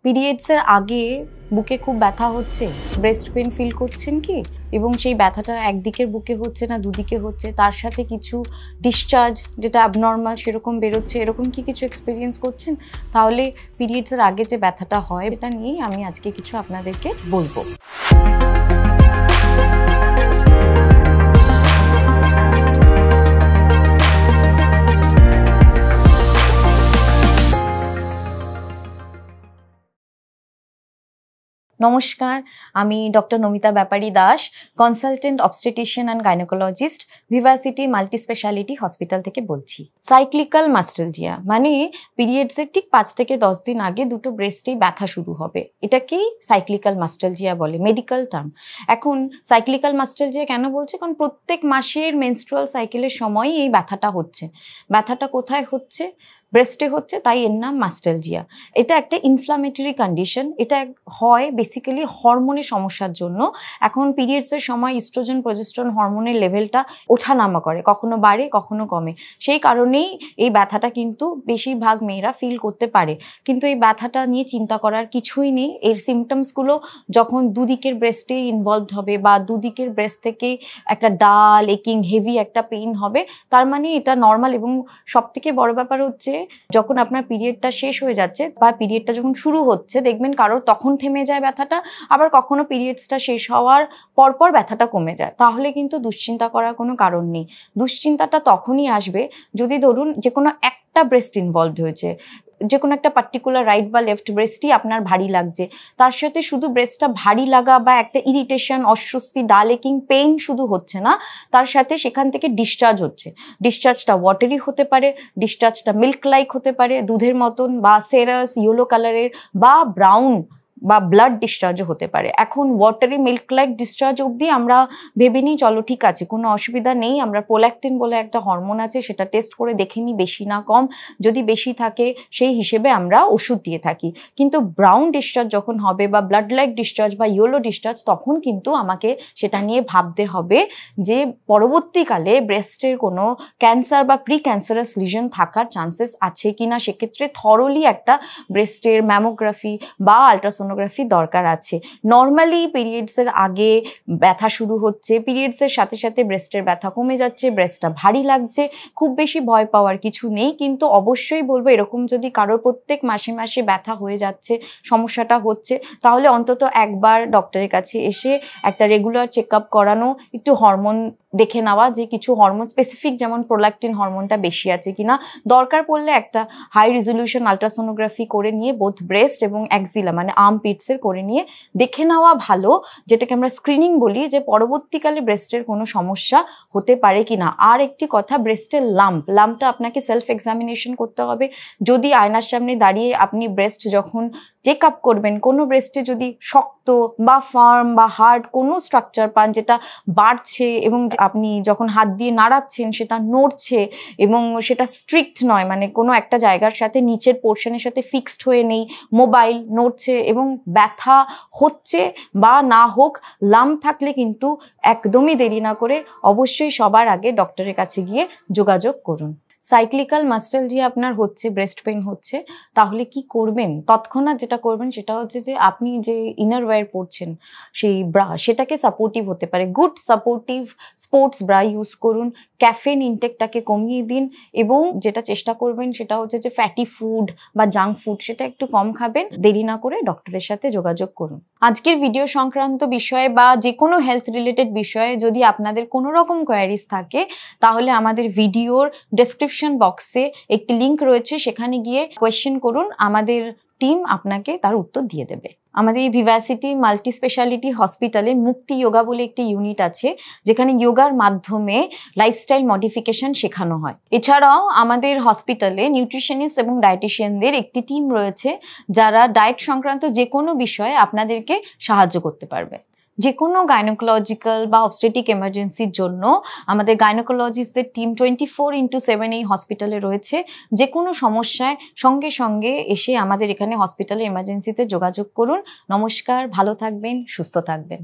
পিরিয়ডসের আগে বুকে খুব ব্যথা হচ্ছে, ব্রেস্ট পেন ফিল করছেন কি? এবং সেই ব্যথাটা একদিকের বুকে হচ্ছে না দুদিকে হচ্ছে, তার সাথে কিছু ডিসচার্জ যেটা অ্যাবনর্মাল সেরকম বেরোচ্ছে, এরকম কি কিছু এক্সপিরিয়েন্স করছেন? তাহলে পিরিয়ডসের আগে যে ব্যথাটা হয় এটা নিয়েই আমি আজকে কিছু আপনাদেরকে বলবো। নমস্কার, আমি doctor Namita Byapari Das, consultant obstetrician and gynaecologist, Vivacity multi speciality hospital থেকে বলছি। সাইক্লিক্যাল মাস্টালজিয়া মানে পিরিয়ডসের ঠিক 5 থেকে 10 দিন আগে দুটো ব্রেস্টেই ব্যথা শুরু হবে, এটাকেই সাইক্লিক্যাল মাস্টালজিয়া বলে, মেডিকেল টার্ম। এখন সাইক্লিক্যাল মাস্টালজিয়া কেন বলছে? কারণ প্রত্যেক মাসের মেনস্ট্রুয়াল সাইকেলের সময়ই এই ব্যথাটা হচ্ছে। ব্যথাটা কোথায় হচ্ছে? ব্রেস্টে হচ্ছে, তাই এর নাম মাস্টালজিয়া। এটা একটা ইনফ্লামেটরি কন্ডিশন। এটা হয় বেসিক্যালি হরমোনের সমস্যার জন্য। এখন পিরিয়ডসের সময় ইস্ট্রোজেন প্রজেস্টেরন হরমোনের লেভেলটা ওঠানামা করে, কখনো বাড়ে কখনো কমে। সেই কারণেই এই ব্যথাটা কিন্তু বেশিরভাগ মেয়েরা ফিল করতে পারে। কিন্তু এই ব্যথাটা নিয়ে চিন্তা করার কিছুই নেই। এর সিমটমসগুলো যখন দুদিকের ব্রেস্টে ইনভলভড হবে বা দুদিকের ব্রেস্ট থেকেই একটা ডাল একিং হেভি একটা পেইন হবে, তার মানে এটা নর্মাল। এবং সবথেকে বড় ব্যাপার হচ্ছে যখন আপনার পিরিয়ডটা শেষ হয়ে যাচ্ছে বা পিরিয়ডটা যখন শুরু হচ্ছে, দেখবেন কারোর তখন থেমে যায় ব্যথাটা, আবার কখনো পিরিয়ডসটা শেষ হওয়ার পরপর ব্যথাটা কমে যায়। তাহলে কিন্তু দুশ্চিন্তা করার কোনো কারণ নেই। দুশ্চিন্তাটা তখনই আসবে যদি ধরুন যে কোনো একটা ব্রেস্ট ইনভলভড হয়েছে, যে কোনো একটা পার্টিকুলার রাইট বা লেফট ব্রেস্টই আপনার ভারী লাগছে, তার সাথে শুধু ব্রেস্টটা ভারী লাগা বা একটা ইরিটেশন, অস্বস্তি, ডাল একিং পেইন শুধু হচ্ছে না, তার সাথে সেখান থেকে ডিসচার্জ হচ্ছে। ডিসচার্জটা ওয়াটারি হতে পারে, ডিসচার্জটা মিল্ক লাইক হতে পারে, দুধের মতন, বা সেরাস ইয়েলো কালারের, বা ব্রাউন বা ব্লাড ডিসচার্জও হতে পারে। এখন ওয়াটারি মিল্ক লাইক ডিসচার্জ অবধি আমরা ভেবে নিই চলো ঠিক আছে, কোনো অসুবিধা নেই, আমরা প্রোল্যাকটিন বলে একটা হরমোন আছে সেটা টেস্ট করে দেখে নিই বেশি না কম, যদি বেশি থাকে সেই হিসেবে আমরা ওষুধ দিয়ে থাকি। কিন্তু ব্রাউন ডিসচার্জ যখন হবে বা ব্লাড লাইক ডিসচার্জ বা ইয়েলো ডিসচার্জ, তখন কিন্তু আমাকে সেটা নিয়ে ভাবতে হবে যে পরবর্তীকালে ব্রেস্টের কোনো ক্যান্সার বা প্রি ক্যান্সারাস লিজন থাকার চান্সেস আছে কিনা। সেক্ষেত্রে থরলি একটা ব্রেস্টের ম্যামোগ্রাফি বা আলট্রাসোনোগ্রাফি দরকার আছে। নর্মালি পিরিয়ডসের আগে ব্যথা শুরু হচ্ছে, পিরিয়ডসের সাথে সাথে ব্রেস্টের ব্যথা কমে যাচ্ছে, ব্রেস্টটা ভারী লাগছে, খুব বেশি ভয় পাওয়ার কিছু নেই। কিন্তু অবশ্যই বলবো এরকম যদি কারোর প্রত্যেক মাসে মাসে ব্যথা হয়ে যাচ্ছে, সমস্যাটা হচ্ছে, তাহলে অন্তত একবার ডক্টরের কাছে এসে একটা রেগুলার চেক আপ করানো, একটু হরমোন দেখে নেওয়া যে কিছু হরমোন স্পেসিফিক যেমন প্রোল্যাকটিন হরমোনটা বেশি আছে কিনা, দরকার পড়লে একটা হাই রেজলিউশন আলট্রাসোনোগ্রাফি করে নিয়ে বোথ ব্রেস্ট এবং অ্যাক্সিলা মানে আর্ম পিটসের করে নিয়ে দেখে নেওয়া ভালো, যেটাকে আমরা স্ক্রিনিং বলি, যে পরবর্তীকালে ব্রেস্টের কোনো সমস্যা হতে পারে কিনা। আর একটি কথা, ব্রেস্টের লাম্পটা আপনাকে সেলফ এক্সামিনেশন করতে হবে। যদি আয়নার সামনে দাঁড়িয়ে আপনি ব্রেস্ট যখন চেক আপ করবেন, কোনো ব্রেস্টে যদি শক্ত বা ফার্ম বা হার্ড কোনো স্ট্রাকচার পান যেটা বাড়ছে এবং আপনি যখন হাত দিয়ে নাড়াচ্ছেন সেটা নড়ছে এবং সেটা স্ট্রিক্ট নয়, মানে কোনো একটা জায়গার সাথে নিচের পোর্শনের সাথে ফিক্সড হয়ে নেই, মোবাইল নড়ছে এবং ব্যথা হচ্ছে বা না হোক, লাম্প থাকলে কিন্তু একদমই দেরি না করে অবশ্যই সবার আগে ডক্টরের কাছে গিয়ে যোগাযোগ করুন। সাইক্লিক্যাল মাস্টালজিয়া আপনার হচ্ছে, ব্রেস্ট পেইন হচ্ছে, তাহলে কি করবেন? তৎক্ষণাৎ যেটা করবেন সেটা হচ্ছে যে আপনি যে ইনার ওয়্যার পরছেন সেই ব্রা, সেটাকে সাপোর্টিভ হতে পারে, good supportive sports bra use করুন। ক্যাফেন ইনটেকটাকে কমিয়ে দিন এবং যেটা চেষ্টা করবেন সেটা হচ্ছে যে ফ্যাটি ফুড বা জাঙ্ক ফুড সেটা একটু কম খাবেন। দেরি না করে ডক্টরের সাথে যোগাযোগ করুন। আজকের ভিডিও সংক্রান্ত বিষয়ে বা যে কোনো হেলথ রিলেটেড বিষয়ে যদি আপনাদের কোনো রকম কোয়ারিজ থাকে, তাহলে আমাদের ভিডিওর ডেসক্রিপশন বক্সে একটি লিঙ্ক রয়েছে, সেখানে গিয়ে কোয়েশ্চেন করুন, আমাদের টিম আপনাকে তার উত্তর দিয়ে দেবে। আমাদের এই ভিভাসিটি মাল্টি স্পেশালিটি হসপিটালে মুক্তি যোগা বলে একটি ইউনিট আছে, যেখানে যোগার মাধ্যমে লাইফস্টাইল মডিফিকেশন শেখানো হয়। এছাড়াও আমাদের হসপিটালে নিউট্রিশনিস্ট এবং ডায়েটিশিয়ানদের একটি টিম রয়েছে, যারা ডায়েট সংক্রান্ত যে কোনো বিষয়ে আপনাদেরকে সাহায্য করতে পারবে। যে কোনো গাইনোকোলজিক্যাল বা অবস্টেটিক এমার্জেন্সির জন্য আমাদের গাইনোকোলজিস্টদের টিম 24x7 এই হসপিটালে রয়েছে। যে কোনো সমস্যায় সঙ্গে সঙ্গে এসে আমাদের এখানে হসপিটালে এমার্জেন্সিতে যোগাযোগ করুন। নমস্কার, ভালো থাকবেন, সুস্থ থাকবেন।